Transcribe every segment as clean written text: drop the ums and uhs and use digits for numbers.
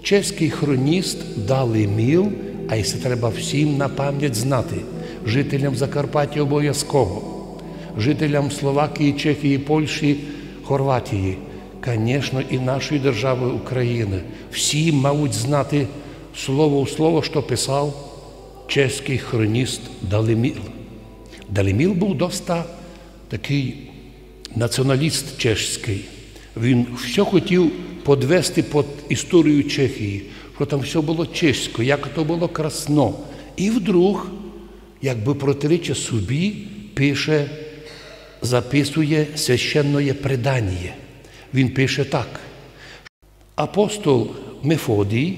Чеський хроніст Далиміл, а це треба всім на пам'ять знати, жителям Закарпаття обов'язково, жителям Словакії, Чехії, Польщі, Хорватії, звісно, і нашої держави України. Всі мають знати слово у слово, що писав чеський хроніст Далиміл. Далиміл був доста такий націоналіст чеський. Він все хотів підвести під історію Чехії, що там все було чесько, як то було красно. І вдруг, якби протиріча собі, пише, записує священне предання. Він пише так. Апостол Мефодій,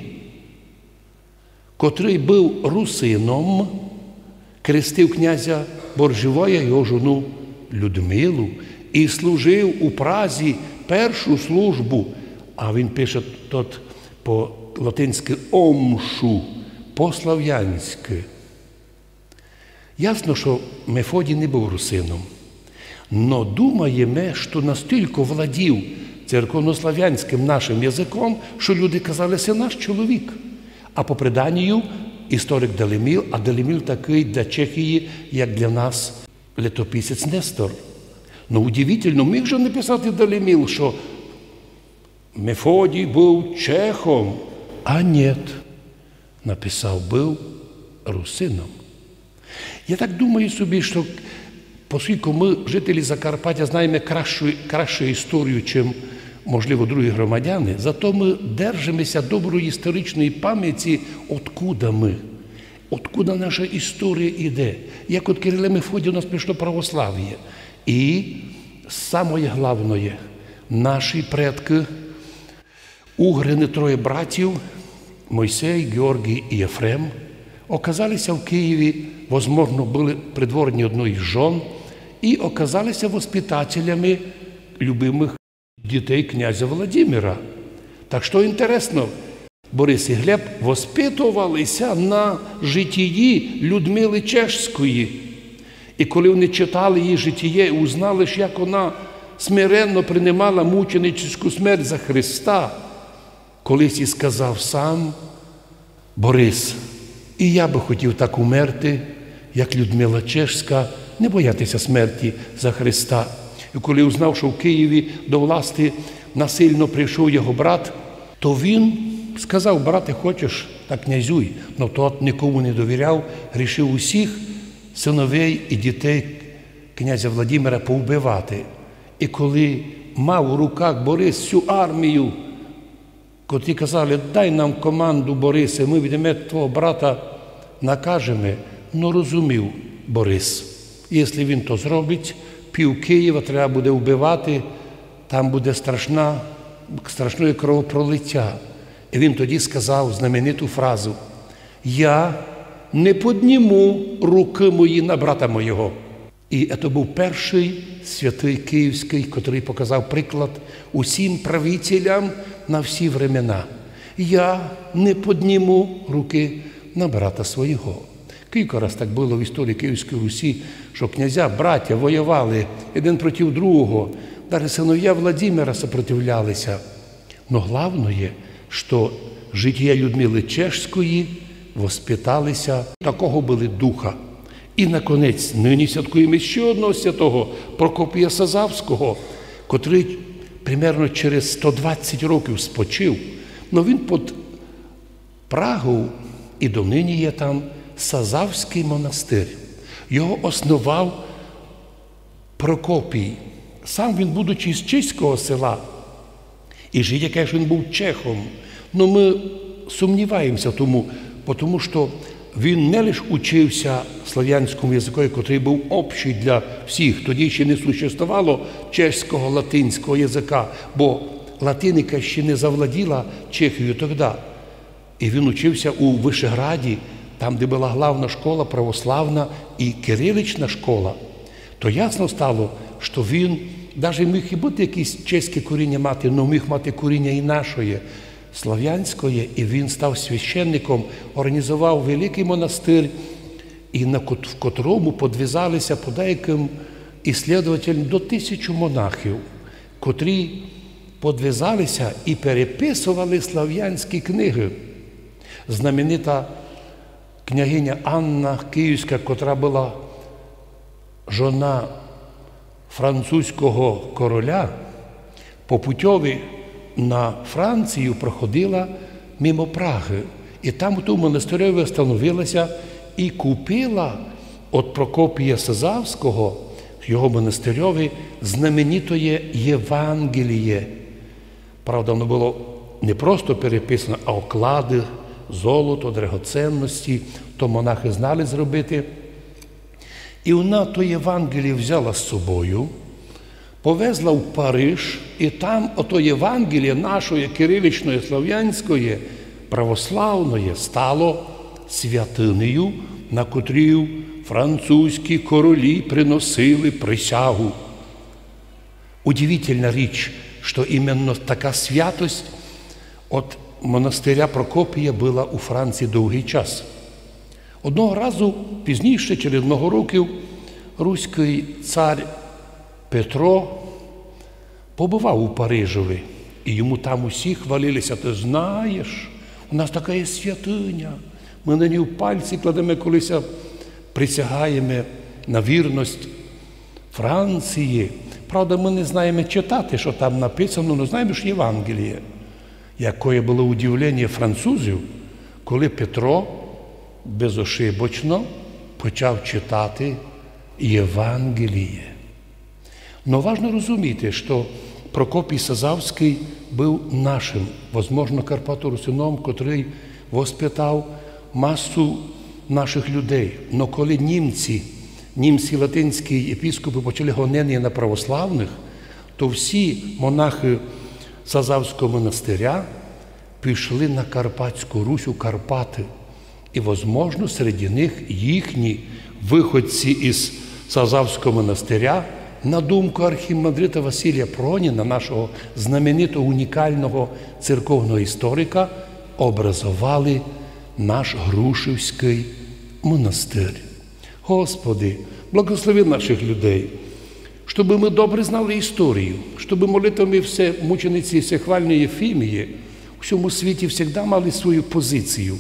котрий був русином, крестив князя Борживоя, його жону Людмилу, і служив у Празі першу службу, а він пише тут по-латинськи «омшу», по-слав'янськи. Ясно, що Мефодій не був русином, но думаємо, що настільки владів церковнослав'янським нашим язиком, що люди казали, це наш чоловік. А по преданню історик Далиміл, а Далиміл такий для Чехії, як для нас літописець Нестор. Ну, удивительно, міг же написати Далиміл, що Мефодій був чехом. А ні, написав, був русином. Я так думаю собі, що оскільки ми, жителі Закарпаття, знаємо кращу історію, ніж, можливо, другі громадяни, зато ми держимося доброї історичної пам'яті, откуда ми, откуда наша історія йде. Як от Кирило Мефодій у нас прийшло православ'я. І саме головне, наші предки, угрини троє братів, Мойсей, Георгій і Єфрем, оказалися в Києві, можливо, були придворні одної з жон, і оказалися воспитателями любимих дітей князя Володимира. Так що інтересно, Борис і Глеб воспитувалися на житті Людмили Чешської. І коли вони читали її житіє, узнали, як вона смиренно приймала мученическу смерть за Христа, колись і сказав сам Борис, і я би хотів так умерти, як Людмила Чешська, не боятися смерті за Христа. І коли узнав, що в Києві до власти насильно прийшов його брат, то він сказав, брате, хочеш, так князюй. Но тот нікому не довіряв, рішив усіх синовей і дітей князя Володимира повбивати. І коли мав у руках Борис всю армію, котрі казали, дай нам команду, Борисе, ми відемо твого брата, накажемо, но розумів Борис. Якщо він то зробить, пів Києва треба буде вбивати, там буде страшне кровопролиття. І він тоді сказав знамениту фразу, я не підніму руки мої на брата моєго. І це був перший святий Київський, котрий показав приклад усім правителям на всі времена. Я не підніму руки на брата свого. Кілька раз так було в історії Київської Русі, що князя, браття воювали один проти другого, навіть синов'я Владимира сопротивлялися. Но головне, що життя Людмили Чешської воспиталися, такого були духа. І, наконець, нині святкуємо ще одного святого, Прокопія Сазавського, котрий примерно через 120 років спочив. Но він під Прагою і донині є там Сазавський монастир. Його основав Прокопій. Сам він, будучи з чеського села, і життя, каже, він був чехом. Но ми сумніваємося тому що він не лише учився слов'янському язику, який був общий для всіх. Тоді ще не существувало чеського, латинського язика, бо латиника ще не завладіла Чехією тоді. І він учився у Вишеграді, там, де була главна школа православна і кирилична школа. То ясно стало, що він навіть міг і бути якісь чеське коріння мати, але міг мати коріння і нашої, слов'янської, і він став священником, організував великий монастир, і в котрому підв'язалися по деяким іслідователям до 1000 монахів, котрі подвизалися і переписували слав'янські книги. Знаменита княгиня Анна Київська, котра була жона французького короля, по путьові на Францію проходила мимо Праги. І там у тому монастирі встановилася і купила від Прокопія Сазавського, його монастирьові, знаменитое Євангеліє. Правда, воно було не просто переписано, а оклади, золото, драгоценності, то монахи знали зробити. І вона то Євангеліє взяла з собою, повезла в Париж, і там ото Євангеліє нашої кириличної, слав'янської, православної стало святинею, на котрій французькі королі приносили присягу. Удивительна річ, що іменно така святость от монастиря Прокопія була у Франції довгий час. Одного разу, пізніше, через много років, руський цар Петро побував у Парижові, і йому там усі хвалилися: ти знаєш, у нас така є святиня, ми на ній в пальці кладемо, колись присягаємо на вірність Франції. Правда, ми не знаємо читати, що там написано, але знаємо ж Євангеліє. Яке було удивлення французів, коли Петро безошибочно почав читати Євангеліє. Но важно розуміти, що Прокопій Сазавський був нашим, можливо, Карпато-Русином, котрий воспитав масу наших людей. Но коли німці латинські єпископи почали гонення на православних, то всі монахи Сазавського монастиря пішли на Карпатську Русь, у Карпати. І, можливо, серед них їхні виходці із Сазавського монастиря, на думку архімандрита Василія Проніна, нашого знаменитого, унікального церковного історика, образували наш Грушівський монастир. Господи, благослови наших людей, щоб ми добре знали історію, щоб молитвами мучениці Всехвальної Єфімії у всьому світі завжди мали свою позицію.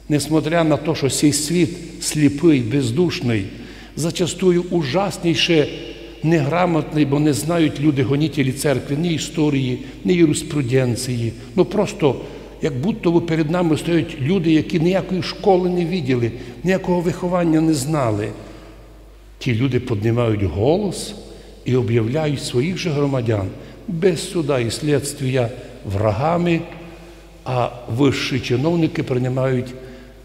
Несмотря на те, що цей світ сліпий, бездушний, зачастую ужасніше неграмотний, бо не знають люди, гонителі церкви, ні історії, ні юриспруденції. Ну просто, як будто перед нами стоять люди, які ніякої школи не виділи, ніякого виховання не знали. Ті люди піднімають голос і об'являють своїх же громадян без суда і слідства врагами, а вищі чиновники приймають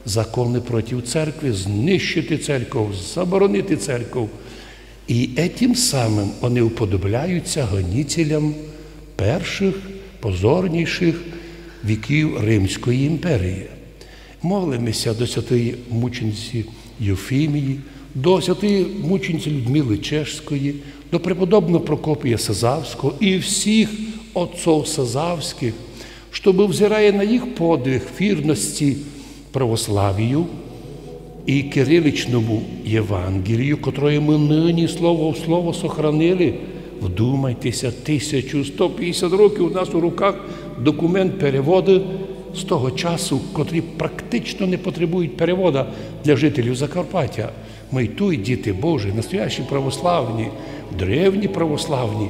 закони проти церкви, знищити церкву, заборонити церкву. І тим самим вони уподобляються гонителям перших, позорніших віків Римської імперії. Молимося до святої мучениці Єфімії, до святої мучениці Людмили Чешської, до преподобного Прокопія Сазавського і всіх отців Сазавських, щоб, взирає на їх подвиг вірності православію і кириличному Євангелію, котре ми нині слово в слово сохранили. Вдумайтеся, 1150 років у нас у руках документ переводу з того часу, котрі практично не потребують переводу для жителів Закарпаття. Ми й тут, діти Божі, настоящі православні, древні православні,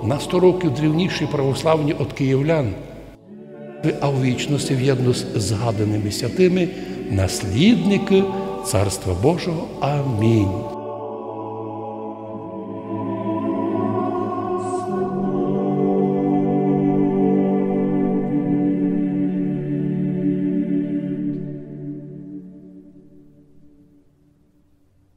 на 100 років древніші православні від київлян. А в вічності в'єдно з згаданими святими наслідники Царства Божого. Амінь.